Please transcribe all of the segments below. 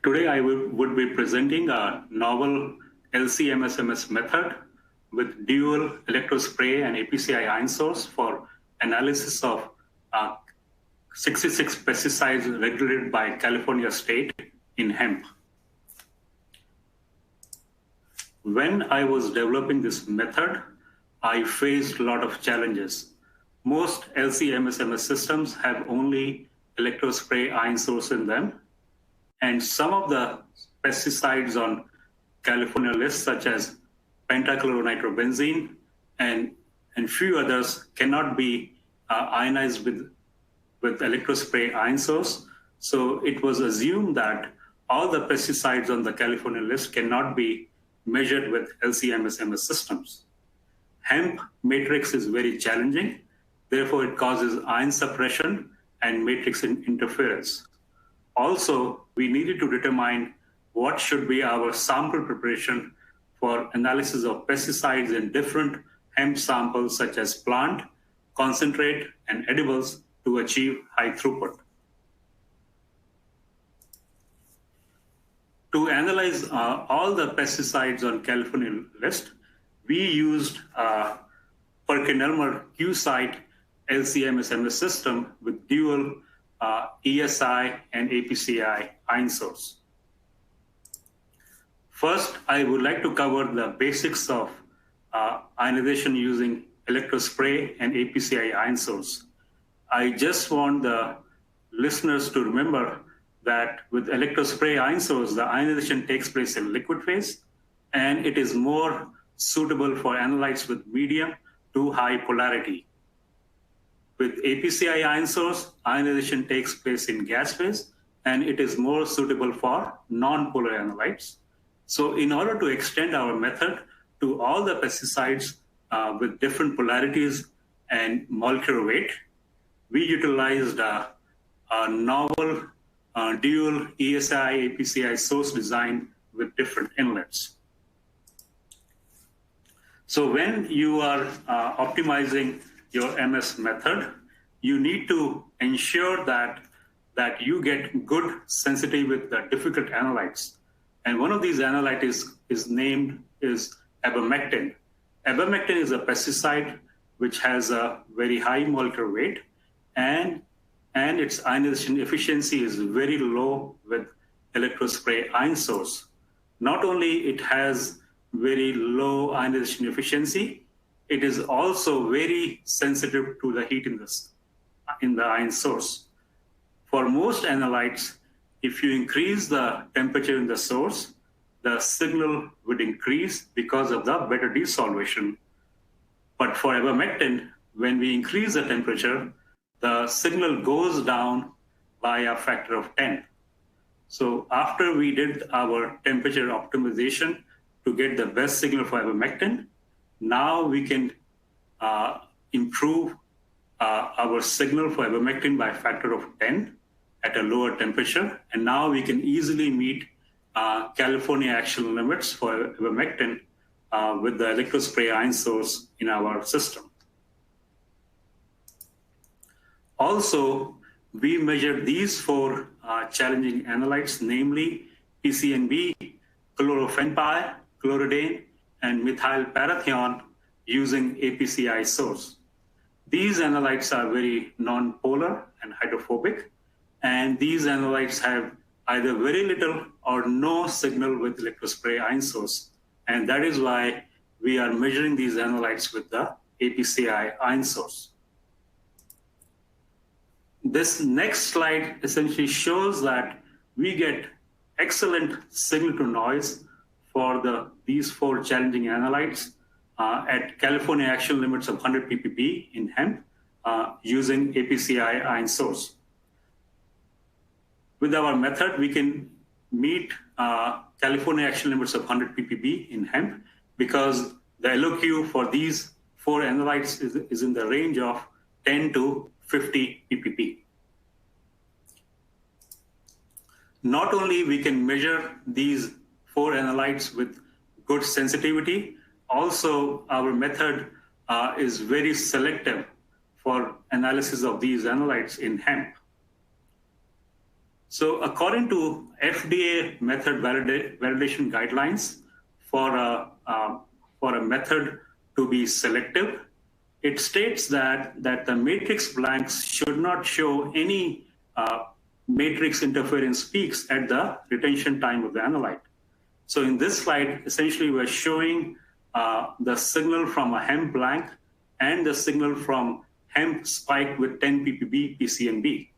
Today, I would be presenting a novel LCMSMS method with dual electrospray and APCI ion source for analysis of 66 pesticides regulated by California state in hemp. When I was developing this method, I faced a lot of challenges. Most LCMSMS systems have only electrospray ion source in them. And some of the pesticides on California list, such as Pentachloronitrobenzene and few others, cannot be ionized with electrospray ion source. So it was assumed that all the pesticides on the California list cannot be measured with LCMSMS systems. Hemp matrix is very challenging. Therefore, it causes ion suppression and matrix interference. Also, we needed to determine what should be our sample preparation for analysis of pesticides in different hemp samples, such as plant, concentrate, and edibles, to achieve high throughput. To analyze all the pesticides on California list, we used PerkinElmer QSite LCMSMS system with dual ESI and APCI ion source. First, I would like to cover the basics of ionization using electrospray and APCI ion source. I just want the listeners to remember that with electrospray ion source, the ionization takes place in liquid phase, and it is more suitable for analytes with medium to high polarity. With APCI ion source, ionization takes place in gas phase, and it is more suitable for non-polar analytes. So in order to extend our method to all the pesticides with different polarities and molecular weight, we utilized a novel dual ESI APCI source design with different inlets. So when you are optimizing your MS method, you need to ensure that you get good sensitivity with the difficult analytes. And one of these analytes is named abamectin. Abamectin is a pesticide which has a very high molecular weight, and its ionization efficiency is very low with electrospray ion source. Not only it has very low ionization efficiency, it is also very sensitive to the heat in the ion source. For most analytes, if you increase the temperature in the source, the signal would increase because of the better desolvation. But for abamectin, when we increase the temperature, the signal goes down by a factor of 10. So after we did our temperature optimization to get the best signal for abamectin, now we can improve our signal for abamectin by a factor of 10 at a lower temperature. And now we can easily meet California action limits for abamectin with the electrospray ion source in our system. Also, we measured these four challenging analytes, namely PCNB, chlorophenpyr, chloridane, and methyl parathion using APCI source. These analytes are very non-polar and hydrophobic, and these analytes have either very little or no signal with electrospray ion source. And that is why we are measuring these analytes with the APCI ion source. This next slide essentially shows that we get excellent signal to noise for these four challenging analytes at California action limits of 100 ppb in hemp using APCI ion source. With our method, we can meet California action limits of 100 ppb in hemp because the LOQ for these four analytes is in the range of 10 to 50 ppb. Not only we can measure these four analytes with good sensitivity, also our method is very selective for analysis of these analytes in hemp. So according to FDA method validation guidelines for a method to be selective, it states that the matrix blanks should not show any matrix interference peaks at the retention time of the analyte. So in this slide, essentially we're showing the signal from a hemp blank and the signal from hemp spike with 10 ppb PCNB.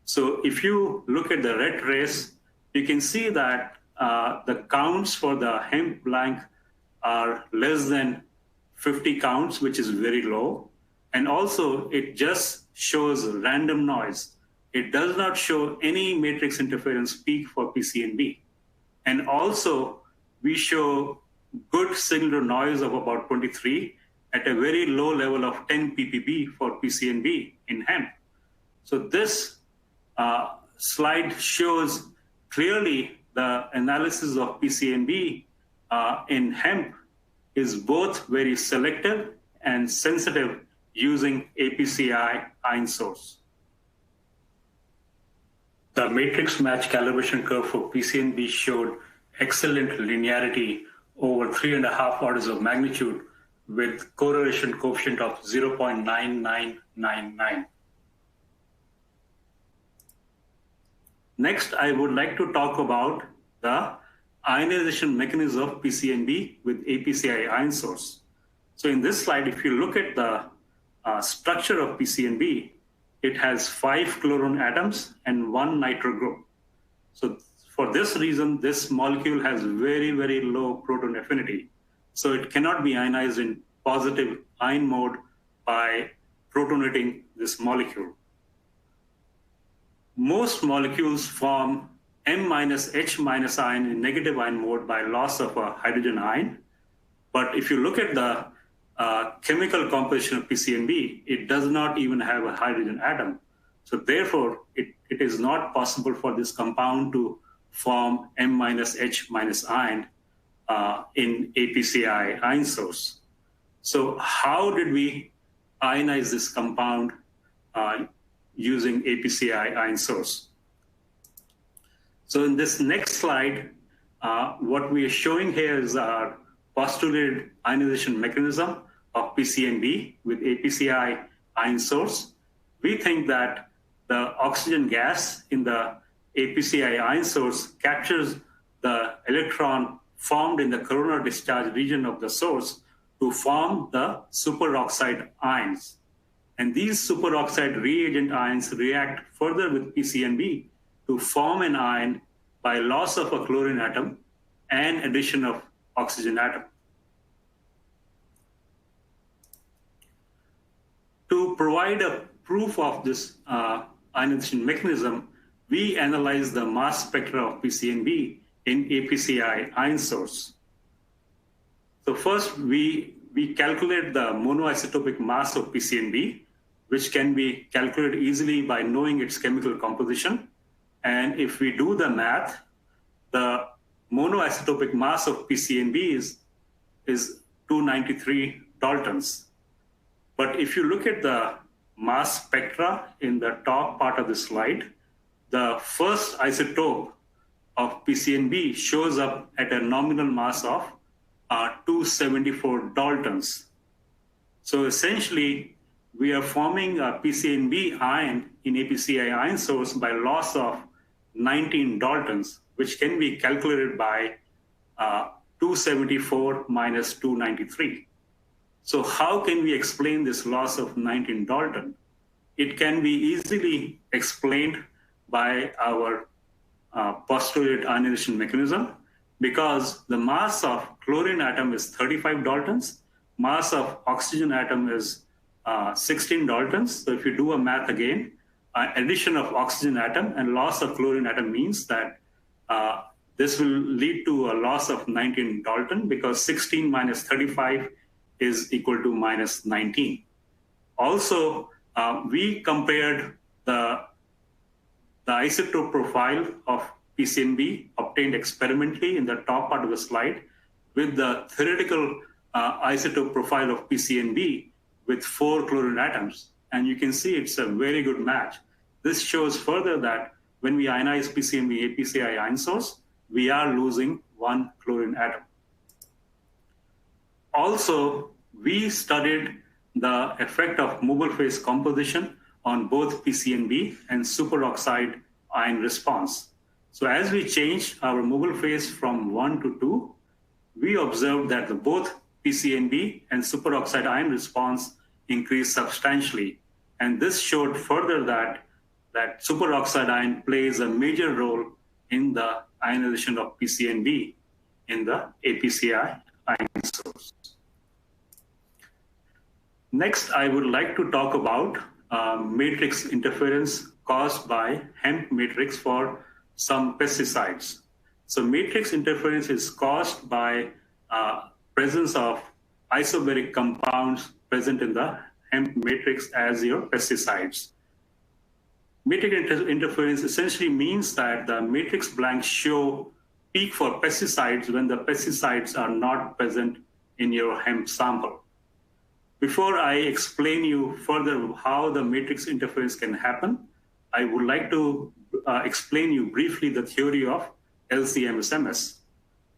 So if you look at the red trace, you can see that the counts for the hemp blank are less than 50 counts, which is very low. And also it just shows random noise. It does not show any matrix interference peak for PCNB. And also we show good signal to noise of about 23 at a very low level of 10 ppb for PCNB in hemp. So this slide shows clearly the analysis of PCNB in hemp is both very selective and sensitive using APCI ion source. The matrix match calibration curve for PCNB showed excellent linearity over 3.5 orders of magnitude with correlation coefficient of 0.9999. Next, I would like to talk about the ionization mechanism of PCNB with APCI ion source. So in this slide, if you look at the structure of PCNB, it has 5 chlorine atoms and 1 nitro group. So for this reason, this molecule has very, very low proton affinity. So it cannot be ionized in positive ion mode by protonating this molecule. Most molecules form M-H- ion in negative ion mode by loss of a hydrogen ion. But if you look at the chemical composition of PCNB, it does not even have a hydrogen atom. So therefore, it is not possible for this compound to form M-H- ion in APCI ion source. So how did we ionize this compound using APCI ion source? So in this next slide, what we are showing here is our postulated ionization mechanism of PCNB with APCI ion source. We think that the oxygen gas in the APCI ion source captures the electron formed in the coronal discharge region of the source to form the superoxide ions. And these superoxide reagent ions react further with PCNB to form an ion by loss of a chlorine atom and addition of oxygen atom. To provide a proof of this ionization mechanism, we analyze the mass spectra of PCNB in APCI ion source. So first, we calculate the monoisotopic mass of PCNB, which can be calculated easily by knowing its chemical composition. And if we do the math, the monoisotopic mass of PCNB is 293 Daltons. But if you look at the mass spectra in the top part of the slide, the first isotope of PCNB shows up at a nominal mass of 274 Daltons. So essentially, we are forming a PCNB ion in APCI ion source by loss of 19 Daltons, which can be calculated by 274 minus 293. So how can we explain this loss of 19 Dalton? It can be easily explained by our postulated ionization mechanism, because the mass of chlorine atom is 35 Daltons, mass of oxygen atom is 16 Daltons. So if you do a math again, addition of oxygen atom and loss of chlorine atom means that this will lead to a loss of 19 Dalton, because 16 minus 35 is equal to minus 19. Also, we compared the isotope profile of PCNB obtained experimentally in the top part of the slide with the theoretical isotope profile of PCNB with 4 chlorine atoms. And you can see it's a very good match. This shows further that when we ionize PCNB APCI ion source, we are losing one chlorine atom. Also, we studied the effect of mobile phase composition on both PCNB and superoxide ion response. So as we changed our mobile phase from 1 to 2, we observed that both PCNB and superoxide ion response increased substantially. And this showed further that superoxide ion plays a major role in the ionization of PCNB in the APCI ion source. Next, I would like to talk about matrix interference caused by hemp matrix for some pesticides. So matrix interference is caused by presence of isobaric compounds present in the hemp matrix as your pesticides. Matrix interference essentially means that the matrix blanks show peak for pesticides when the pesticides are not present in your hemp sample. Before I explain you further how the matrix interference can happen, I would like to explain you briefly the theory of LCMSMS.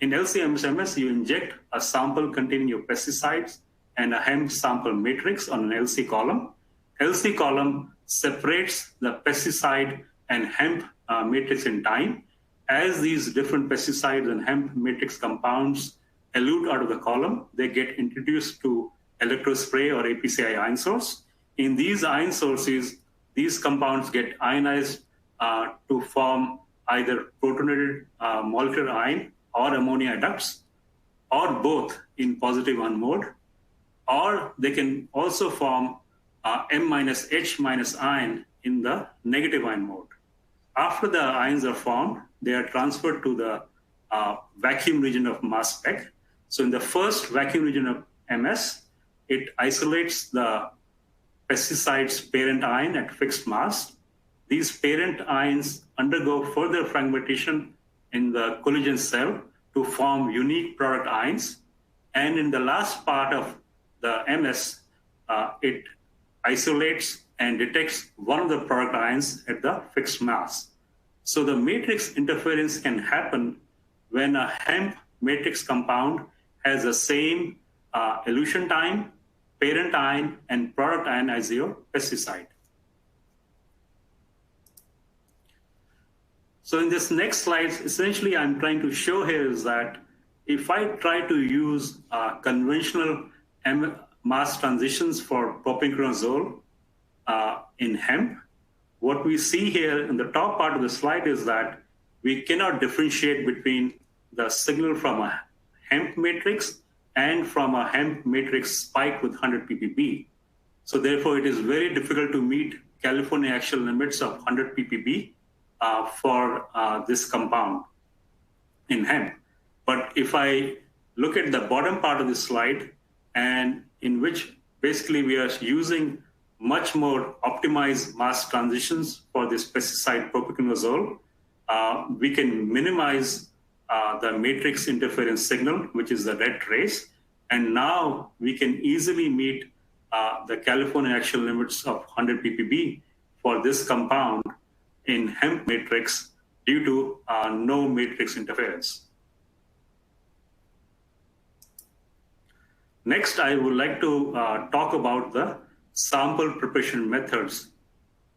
In LCMSMS, you inject a sample containing your pesticides and a hemp sample matrix on an LC column. LC column separates the pesticide and hemp matrix in time. As these different pesticides and hemp matrix compounds elute out of the column, they get introduced to electrospray or APCI ion source. In these ion sources, these compounds get ionized to form either protonated molecular ion or ammonia adducts, or both in positive ion mode, or they can also form M-H- ion in the negative ion mode. After the ions are formed, they are transferred to the vacuum region of mass spec. So in the first vacuum region of MS, it isolates the pesticide's parent ion at fixed mass. These parent ions undergo further fragmentation in the collagen cell to form unique product ions. And in the last part of the MS, it isolates and detects one of the product ions at the fixed mass. So the matrix interference can happen when a hemp matrix compound has the same elution time, parent ion, and product ion as your pesticide. So in this next slide, essentially I'm trying to show here is that if I try to use conventional mass transitions for propiconazole in hemp, what we see here in the top part of the slide is that we cannot differentiate between the signal from a hemp matrix and from a hemp matrix spiked with 100 ppb. So therefore, it is very difficult to meet California axial limits of 100 ppb for this compound in hemp. But if I look at the bottom part of this slide, and in which basically we are using much more optimized mass transitions for this pesticide propiconazole, we can minimize the matrix interference signal, which is the red trace. And now we can easily meet the California axial limits of 100 ppb for this compound in hemp matrix due to no matrix interference. Next, I would like to talk about the sample preparation methods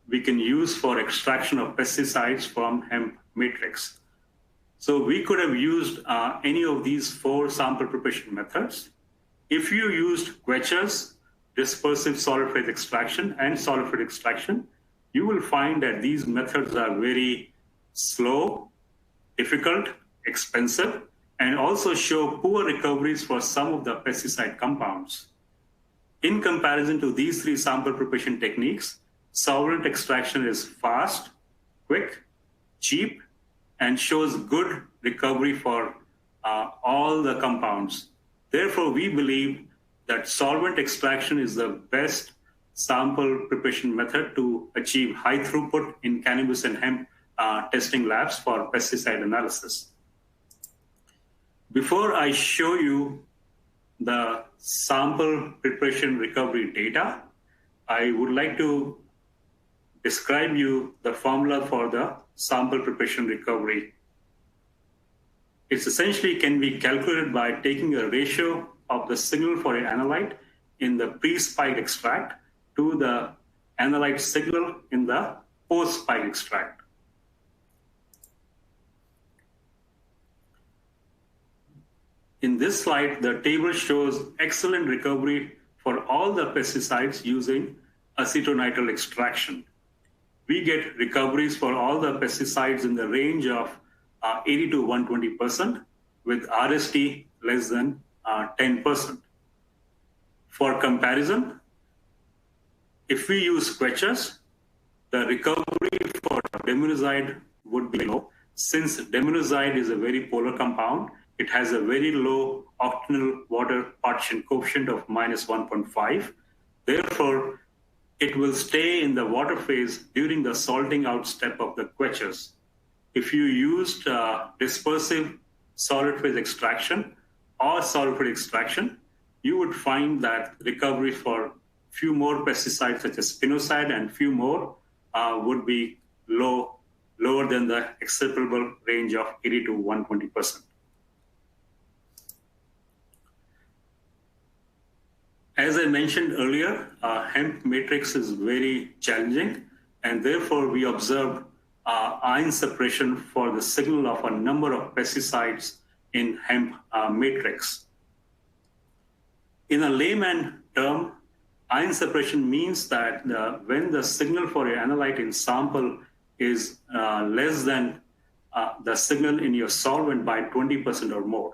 we can use for extraction of pesticides from hemp matrix. So we could have used any of these 4 sample preparation methods. If you used quechas, dispersive solid phase extraction, and solid phase extraction, you will find that these methods are very slow, difficult, expensive, and also show poor recoveries for some of the pesticide compounds. In comparison to these 3 sample preparation techniques, solvent extraction is fast, quick, cheap, and shows good recovery for all the compounds. Therefore, we believe that solvent extraction is the best sample preparation method to achieve high throughput in cannabis and hemp testing labs for pesticide analysis. Before I show you the sample preparation recovery data, I would like to describe you the formula for the sample preparation recovery. It's essentially can be calculated by taking a ratio of the signal for your analyte in the pre-spike extract to the analyte signal in the post-spike extract. In this slide, the table shows excellent recovery for all the pesticides using acetonitrile extraction. We get recoveries for all the pesticides in the range of 80 to 120% with RST less than 10%. For comparison, if we use quechas, the recovery for demonazide would be low. Since demonazide is a very polar compound, it has a very low octanol water partition coefficient of minus 1.5. Therefore, it will stay in the water phase during the salting out step of the quechas. If you used dispersive solid phase extraction or solid phase extraction, you would find that recovery for few more pesticides such as spinoside and few more would be lower than the acceptable range of 80 to 120%. As I mentioned earlier, hemp matrix is very challenging, and therefore we observed ion suppression for the signal of a number of pesticides in hemp matrix. In a layman term, ion suppression means that when the signal for your analyte in sample is less than the signal in your solvent by 20% or more.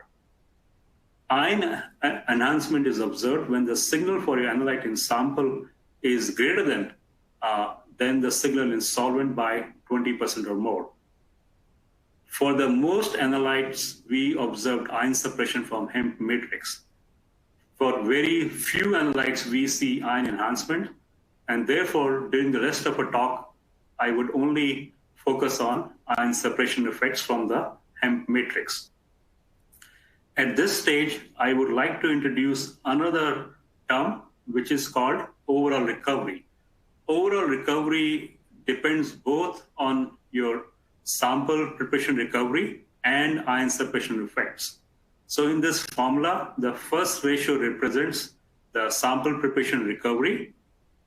Ion enhancement is observed when the signal for your analyte in sample is greater than the signal in solvent by 20% or more. For the most analytes, we observed ion suppression from hemp matrix. For very few analytes, we see ion enhancement, and therefore, during the rest of a talk, I would only focus on ion suppression effects from the hemp matrix. At this stage, I would like to introduce another term, which is called overall recovery. Overall recovery depends both on your sample preparation recovery and ion suppression effects. So in this formula, the first ratio represents the sample preparation recovery,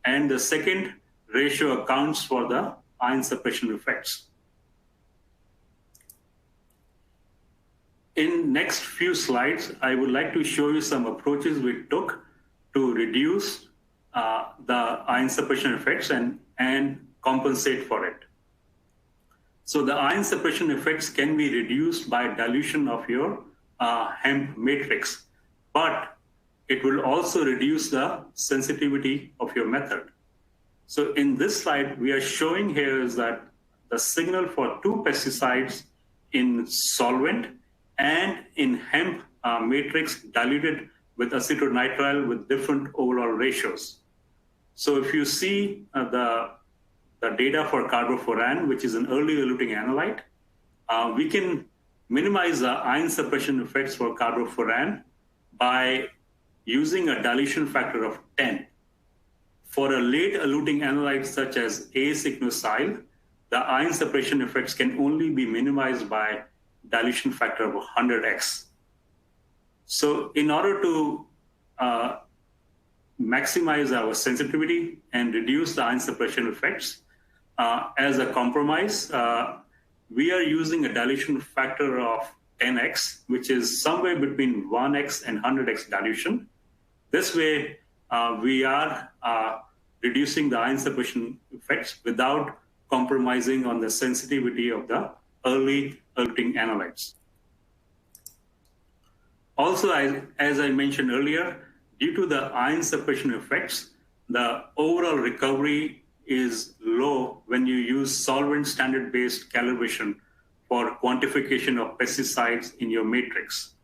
and the second ratio accounts for the ion suppression effects. In next few slides, I would like to show you some approaches we took to reduce the ion suppression effects and compensate for it. So the ion suppression effects can be reduced by dilution of your hemp matrix, but it will also reduce the sensitivity of your method. So in this slide, we are showing here is that the signal for two pesticides in solvent and in hemp matrix diluted with acetonitrile with different overall ratios. So if you see the data for carbofuran, which is an early eluting analyte, we can minimize the ion suppression effects for carbofuran by using a dilution factor of 10. For a late eluting analyte such as Acequinocyl, the ion suppression effects can only be minimized by dilution factor of 100x. So in order to maximize our sensitivity and reduce the ion suppression effects, as a compromise, we are using a dilution factor of 10x, which is somewhere between 1x and 100x dilution. This way, we are reducing the ion suppression effects without compromising on the sensitivity of the early eluting analytes. Also, as I mentioned earlier, due to the ion suppression effects, the overall recovery is low when you use solvent standard-based calibration for quantification of pesticides in your matrix.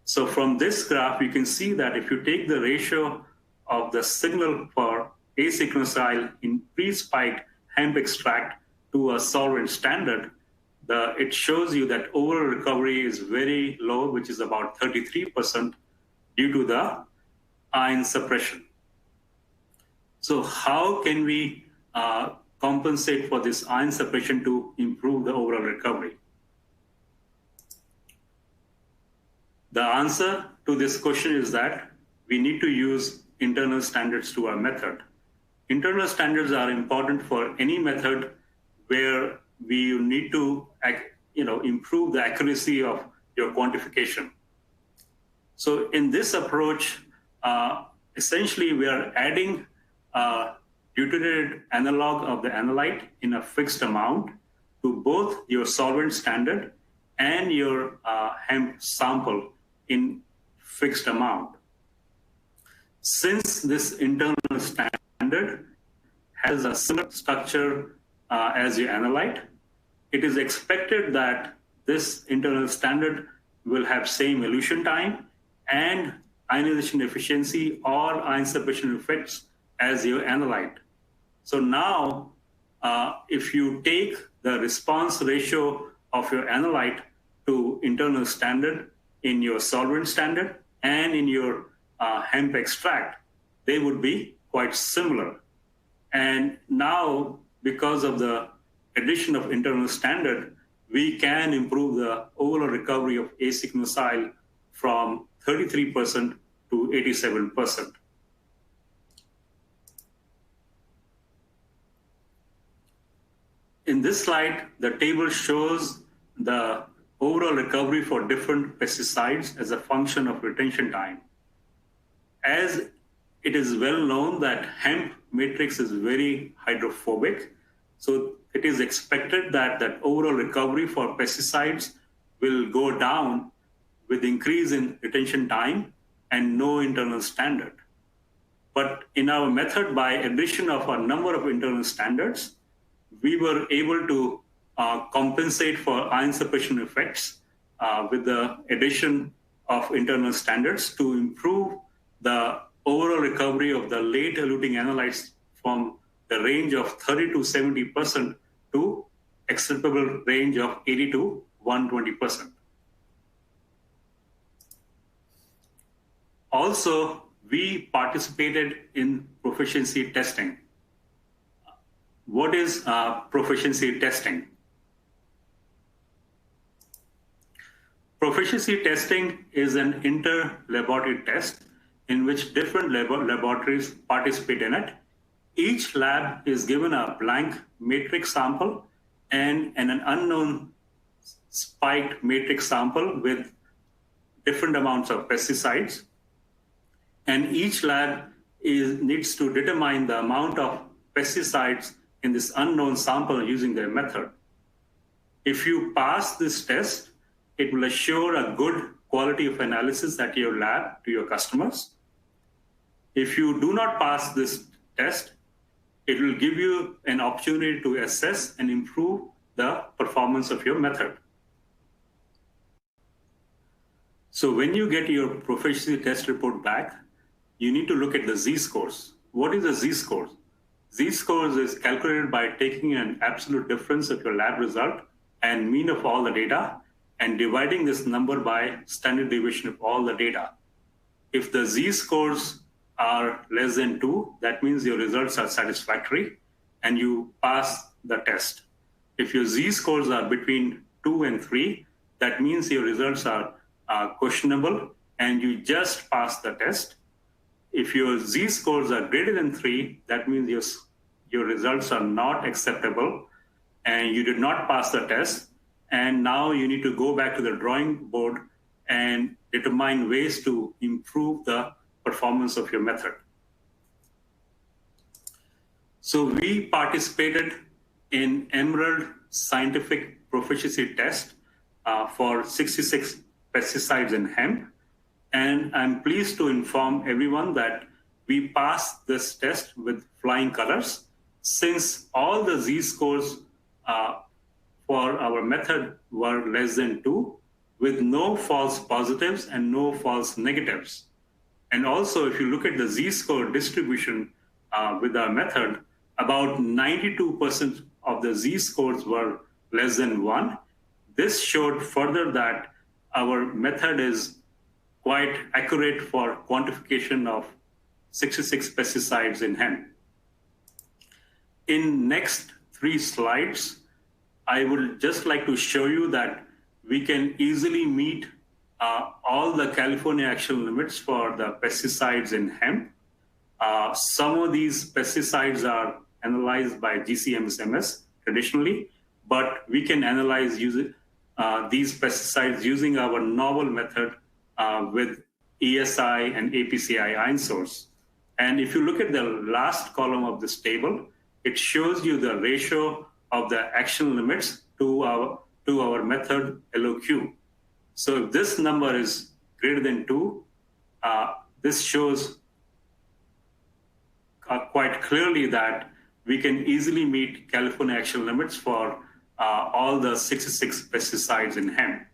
So from this graph, you can see that if you take the ratio of the signal for Acequinocyl in pre-spiked hemp extract to a solvent standard, it shows you that overall recovery is very low, which is about 33% due to the ion suppression. So how can we compensate for this ion suppression to improve the overall recovery? The answer to this question is that we need to use internal standards to our method. Internal standards are important for any method where we need to improve the accuracy of your quantification. So in this approach, essentially we are adding a deuterated analog of the analyte in a fixed amount to both your solvent standard and your hemp sample in fixed amount. Since this internal standard has a similar structure as your analyte, it is expected that this internal standard will have same elution time and ionization efficiency or ion suppression effects as your analyte. So now, if you take the response ratio of your analyte to internal standard in your solvent standard and in your hemp extract, they would be quite similar. And now, because of the addition of internal standard, we can improve the overall recovery of Acequinocyl from 33% to 87%. In this slide, the table shows the overall recovery for different pesticides as a function of retention time. As it is well known that hemp matrix is very hydrophobic, so it is expected that overall recovery for pesticides will go down with increase in retention time and no internal standard. But in our method, by addition of a number of internal standards, we were able to compensate for ion suppression effects with the addition of internal standards to improve the overall recovery of the late eluting analytes from the range of 30 to 70% to acceptable range of 80 to 120%. Also, we participated in proficiency testing. What is proficiency testing? Proficiency testing is an inter-laboratory test in which different laboratories participate in it. Each lab is given a blank matrix sample and an unknown spiked matrix sample with different amounts of pesticides. And each lab needs to determine the amount of pesticides in this unknown sample using their method. If you pass this test, it will assure a good quality of analysis at your lab to your customers. If you do not pass this test, it will give you an opportunity to assess and improve the performance of your method. So when you get your proficiency test report back, you need to look at the Z-scores. What is a Z-score? Z-scores is calculated by taking an absolute difference of your lab result and mean of all the data and dividing this number by standard deviation of all the data. If the Z-scores are less than 2, that means your results are satisfactory and you pass the test. If your Z-scores are between 2 and 3, that means your results are questionable and you just pass the test. If your Z-scores are greater than 3, that means your results are not acceptable and you did not pass the test. And now you need to go back to the drawing board and determine ways to improve the performance of your method. So we participated in Emerald Scientific Proficiency Test for 66 pesticides in hemp. And I'm pleased to inform everyone that we passed this test with flying colors since all the Z-scores for our method were less than 2 with no false positives and no false negatives. And also, if you look at the Z-score distribution with our method, about 92% of the Z-scores were less than 1. This showed further that our method is quite accurate for quantification of 66 pesticides in hemp. In next 3 slides, I would just like to show you that we can easily meet all the California action limits for the pesticides in hemp. Some of these pesticides are analyzed by GCMSMS traditionally, but we can analyze these pesticides using our novel method with ESI and APCI ion source. And if you look at the last column of this table, it shows you the ratio of the action limits to our method LOQ. So if this number is greater than 2, this shows quite clearly that we can easily meet California action limits for all the 66 pesticides in hemp.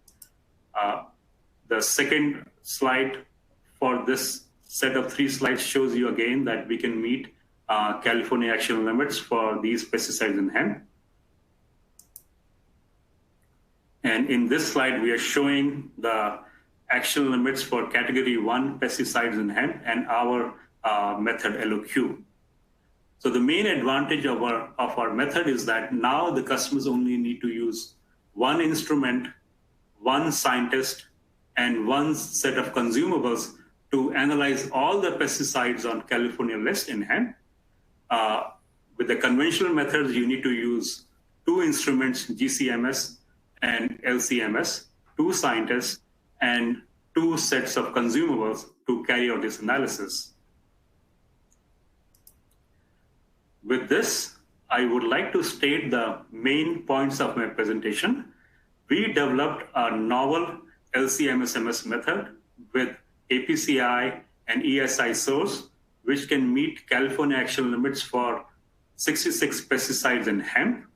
The second slide for this set of 3 slides shows you again that we can meet California action limits for these pesticides in hemp. And in this slide, we are showing the action limits for category 1 pesticides in hemp and our method LOQ. So the main advantage of our method is that now the customers only need to use 1 instrument, 1 scientist, and 1 set of consumables to analyze all the pesticides on California list in hemp. With the conventional methods, you need to use 2 instruments, GCMS and LCMS, 2 scientists, and 2 sets of consumables to carry out this analysis. With this, I would like to state the main points of my presentation. We developed a novel LCMSMS method with APCI and ESI source, which can meet California action limits for 66 pesticides in hemp.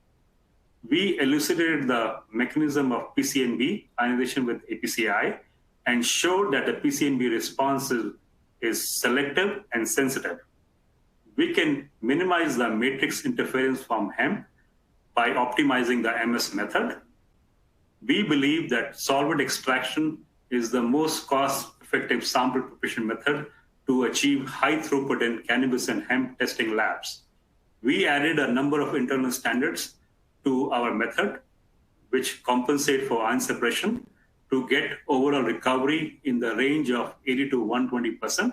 We elucidated the mechanism of PCNB, ionization with APCI, and showed that the PCNB response is selective and sensitive. We can minimize the matrix interference from hemp by optimizing the MS method. We believe that solvent extraction is the most cost-effective sample preparation method to achieve high throughput in cannabis and hemp testing labs. We added a number of internal standards to our method, which compensate for ion separation to get overall recovery in the range of 80 to 120%.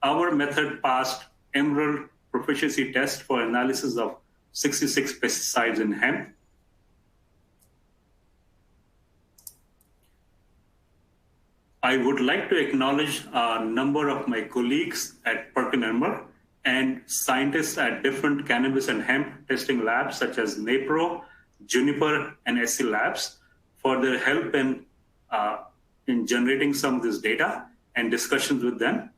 Our method passed Emerald Proficiency test for analysis of 66 pesticides in hemp. I would like to acknowledge a number of my colleagues at PerkinElmer and scientists at different cannabis and hemp testing labs such as NAPRO, Juniper, and SC Labs for their help in generating some of this data and discussions with them.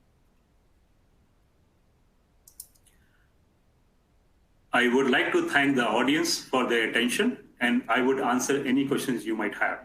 I would like to thank the audience for their attention, and I would answer any questions you might have.